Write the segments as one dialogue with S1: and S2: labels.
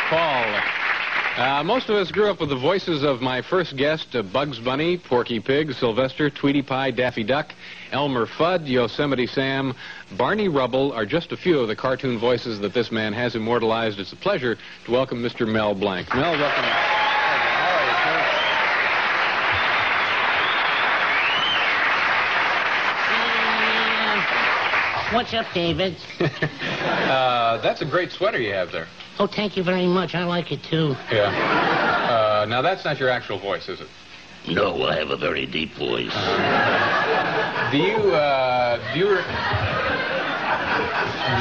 S1: Paul. Most of us grew up with the voices of my first guest, Bugs Bunny, Porky Pig, Sylvester, Tweety Pie, Daffy Duck, Elmer Fudd, Yosemite Sam, Barney Rubble are just a few of the cartoon voices that this man has immortalized. It's a pleasure to welcome Mr. Mel Blanc. Mel, welcome.
S2: What's up, David?
S1: That's a great sweater you have there.
S2: Oh, thank you very much. I like it, too.
S1: Yeah. Now, that's not your actual voice, is it?
S3: No, I have a very deep voice.
S1: Do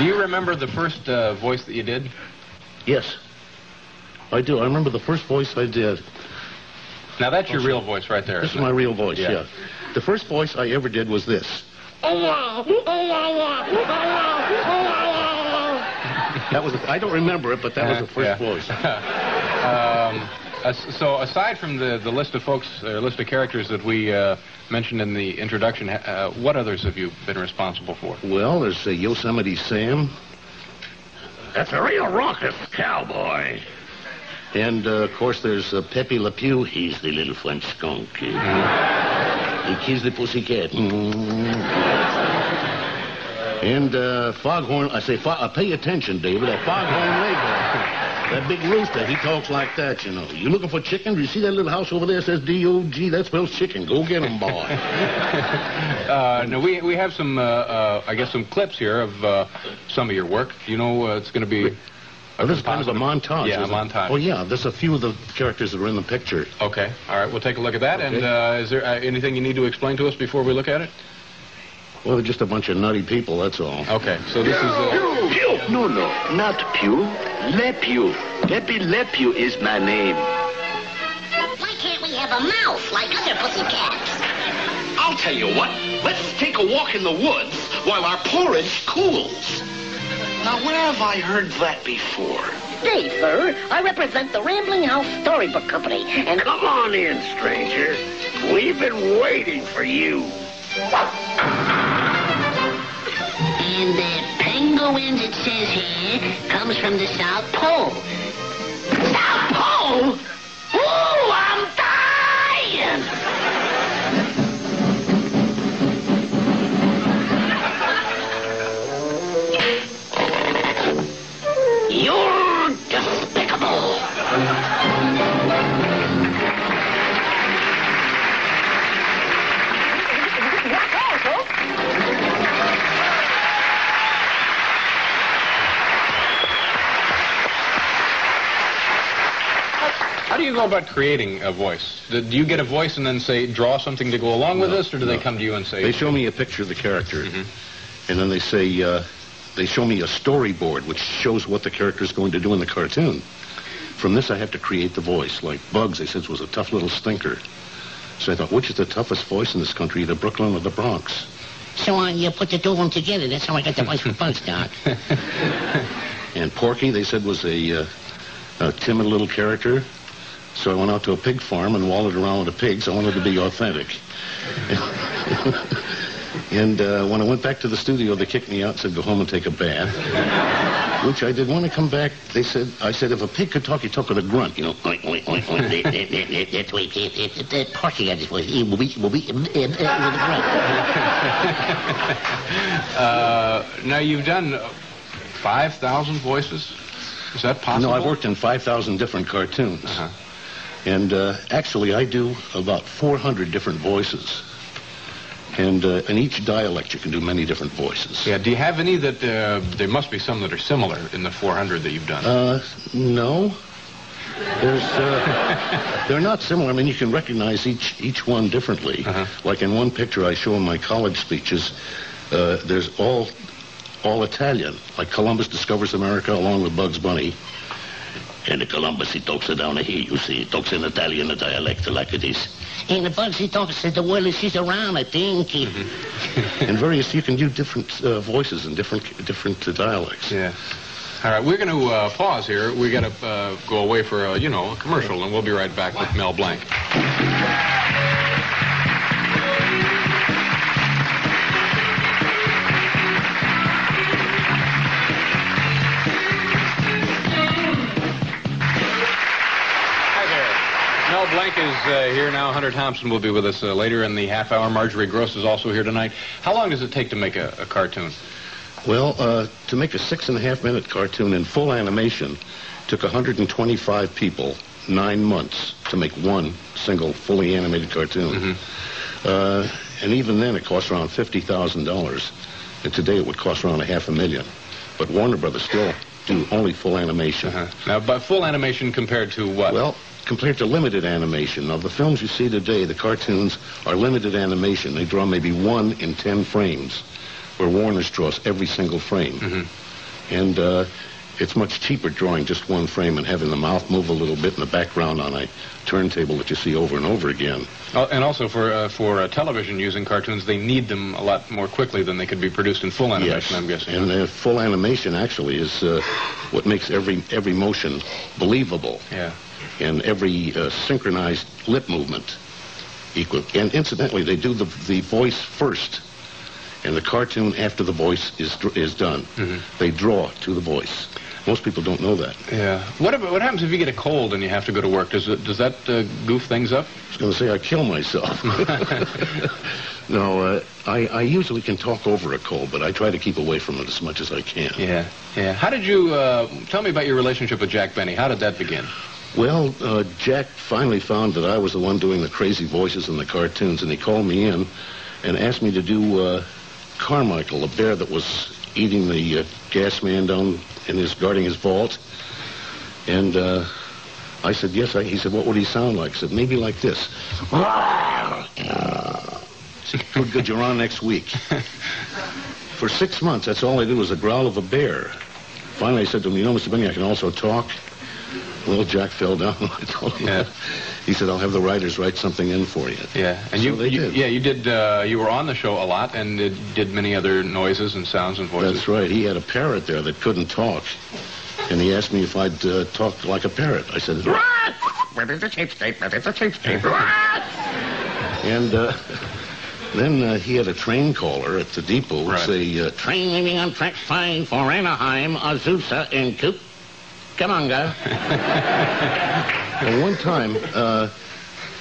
S1: you remember the first voice that you did?
S3: Yes, I do. I remember the first voice I did.
S1: Now, that's your real voice right there.
S3: This is my real voice, yeah. The first voice I ever did was this. That was, I don't remember it, but that was the first voice.
S1: So aside from the list of folks, list of characters that we mentioned in the introduction, what others have you been responsible for?
S3: Well, there's Yosemite Sam.
S4: That's a real raucous cowboy.
S3: And, of course, there's Pepe Le Pew.
S4: He's the little French skunk.
S3: He kills the pussycat. And Foghorn, pay attention, David, that Foghorn Leghorn, that big rooster, he talks like that, you know. You looking for chicken? Do you see that little house over there that says D-O-G? That spells chicken. Go get 'em, boy.
S1: Now, we have some, I guess, some clips here of some of your work. You know, it's going to be...
S3: this is kind of a montage.
S1: Yeah, a montage.
S3: Oh, yeah, there's a few of the characters that are in the picture.
S1: Okay, all right, we'll take a look at that.
S3: Okay.
S1: And is there anything you need to explain to us before we look at it?
S3: Well, they're just a bunch of nutty people, that's all.
S1: Okay, so this is...
S4: Pew! No, not Pew. Le Pew. Pepe Le Pew is my name.
S5: Why can't we have a mouth like other pussycats?
S4: I'll tell you what. Let's take a walk in the woods while our porridge cools. Now, where have I heard that before?
S5: Day, sir. I represent the Rambling House Storybook Company, and...
S4: Come on in, stranger. We've been waiting for you.
S5: And the penguin, it says here, comes from the South Pole. South Pole? Ooh, I'm dying! You're despicable.
S1: How do you go about creating a voice? Do you get a voice and then say, draw something to go along with this, or do they come to you and say...
S3: They show me a picture of the character, and then they say, they show me a storyboard, which shows what the character is going to do in the cartoon. From this, I have to create the voice. Like Bugs, they said, was a tough little stinker. So I thought, which is the toughest voice in this country, either Brooklyn or the Bronx?
S2: So you put the two of them together. That's how I got the voice for Bugs, Doc.
S3: And Porky, they said, was a timid little character. So I went out to a pig farm and wallowed around with the pigs. I wanted to be authentic. And when I went back to the studio, they kicked me out and said, go home and take a bath. Which I did. When I come back, I said, if a pig could talk, he'd talk with a grunt, you know.
S2: Oink, oink, oink, oink. That's why Porky got his voice. With a grunt.
S1: Now, you've done 5,000 voices? Is that possible?
S3: No, I've worked in 5,000 different cartoons. And actually, I do about 400 different voices. And in each dialect, you can do many different voices.
S1: Yeah, do you have any that, there must be some that are similar in the 400 that you've done?
S3: No. They're not similar. I mean, you can recognize each one differently. Like in one picture I show in my college speeches, there's all Italian. Like Columbus discovers America along with Bugs Bunny.
S4: And the Columbus, he talks it down here, you see. He talks in Italian, a dialect like it is.
S2: And the Bugs, he talks the world is around, I think.
S3: And various, you can do different voices and different dialects.
S1: Yeah. All right, we're going to pause here. We got to go away for a commercial, and we'll be right back with Mel Blanc. Blanc is here now. Hunter Thompson will be with us later in the half hour. Marjorie Gross is also here tonight. How long does it take to make a cartoon?
S3: Well, to make a 6.5-minute cartoon in full animation took 125 people 9 months to make one single fully animated cartoon. And even then, it cost around $50,000. And today, it would cost around $500,000. But Warner Brothers still do only full animation.
S1: Now, but full animation compared to what?
S3: Well, compared to limited animation. Now, the films you see today, the cartoons, are limited animation. They draw maybe 1 in 10 frames, where Warner's draws every single frame. And it's much cheaper drawing just 1 frame and having the mouth move a little bit in the background on a turntable that you see over and over again.
S1: And also for television using cartoons, they need them a lot more quickly than they could be produced in full animation,
S3: yes.
S1: I'm guessing.
S3: And full animation actually is what makes every motion believable.
S1: Yeah.
S3: And every synchronized lip movement equal. And incidentally, they do the voice first, and the cartoon after the voice is done. They draw to the voice. Most people don't know that.
S1: Yeah. What happens if you get a cold and you have to go to work? Does that goof things up?
S3: I was going to say I kill myself. No, I usually can talk over a cold, but I try to keep away from it as much as I can.
S1: Yeah. Yeah. How did you tell me about your relationship with Jack Benny? How did that begin?
S3: Well, Jack finally found that I was the one doing the crazy voices in the cartoons, and he called me in and asked me to do Carmichael, a bear that was eating the gas man down guarding his vault. And I said, yes. He said, what would he sound like? I said, maybe like this. I said, good, you're on next week. For 6 months, that's all I did was the growl of a bear. Finally, I said to him, you know, Mr. Benny, I can also talk. Well, Jack fell down. I told him that. He said, I'll have the writers write something in for you.
S1: Yeah, and
S3: so they did.
S1: Yeah, you did. You were on the show a lot and did many other noises and sounds and voices.
S3: That's right. He had a parrot there that couldn't talk, and he asked me if I'd talk like a parrot. I said, and then he had a train caller at the depot say,
S2: Train leaving on track 5 for Anaheim, Azusa, and Coop. Come on, go.
S3: Well, one time,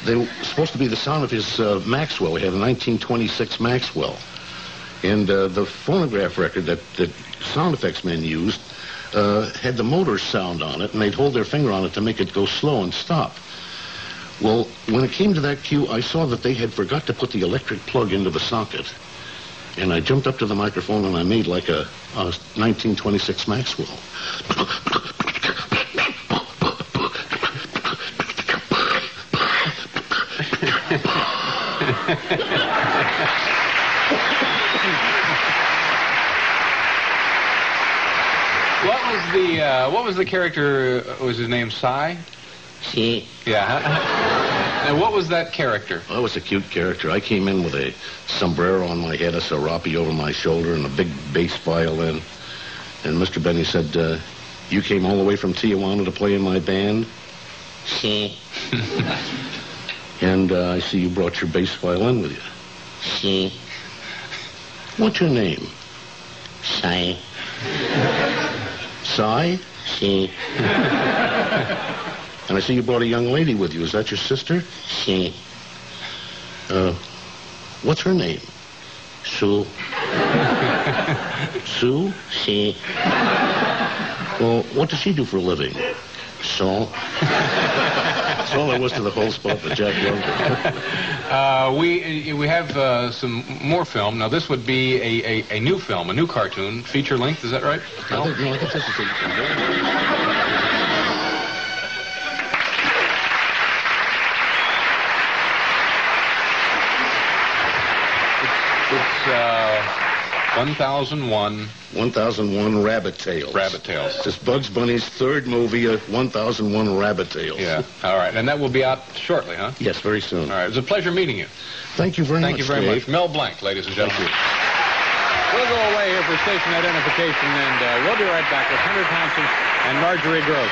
S3: they were supposed to be the sound of his Maxwell. He had a 1926 Maxwell. And the phonograph record that sound effects men used had the motor sound on it, and they'd hold their finger on it to make it go slow and stop. Well, when it came to that cue, I saw that they had forgot to put the electric plug into the socket. And I jumped up to the microphone, and I made like a 1926 Maxwell.
S1: What was the character? Was his name Cy?
S2: See?
S1: Yeah. And what was that character?
S3: Well, it was a cute character. I came in with a sombrero on my head, a serape over my shoulder, and a big bass violin. And Mr. Benny said, you came all the way from Tijuana to play in my band?
S2: See?
S3: And I see you brought your bass violin with you.
S2: See?
S3: What's your name?
S2: Cy.
S3: Cy?
S2: See?
S3: And I see you brought a young lady with you. Is that your sister?
S2: See?
S3: What's her name?
S2: Sue.
S3: Sue?
S2: See?
S3: Well, what does she do for a living?
S2: So?
S3: That's all there was to the whole spot, but Jack loved it.
S1: We have some more film. Now, this would be a new film, a new cartoon, feature length. Is that right?
S3: No, I think this is
S1: It's 1001.
S3: 1001 Rabbit Tales.
S1: Rabbit Tales.
S3: It's Bugs Bunny's third movie, 1001 Rabbit Tales.
S1: Yeah. All right. And that will be out shortly, huh?
S3: Yes, very soon.
S1: All right. It was a pleasure meeting you.
S3: Thank you very much.
S1: Thank you very much. Mel Blanc, ladies and gentlemen. We'll go away here for station identification, and we'll be right back with Hunter Thompson and Marjorie Gross.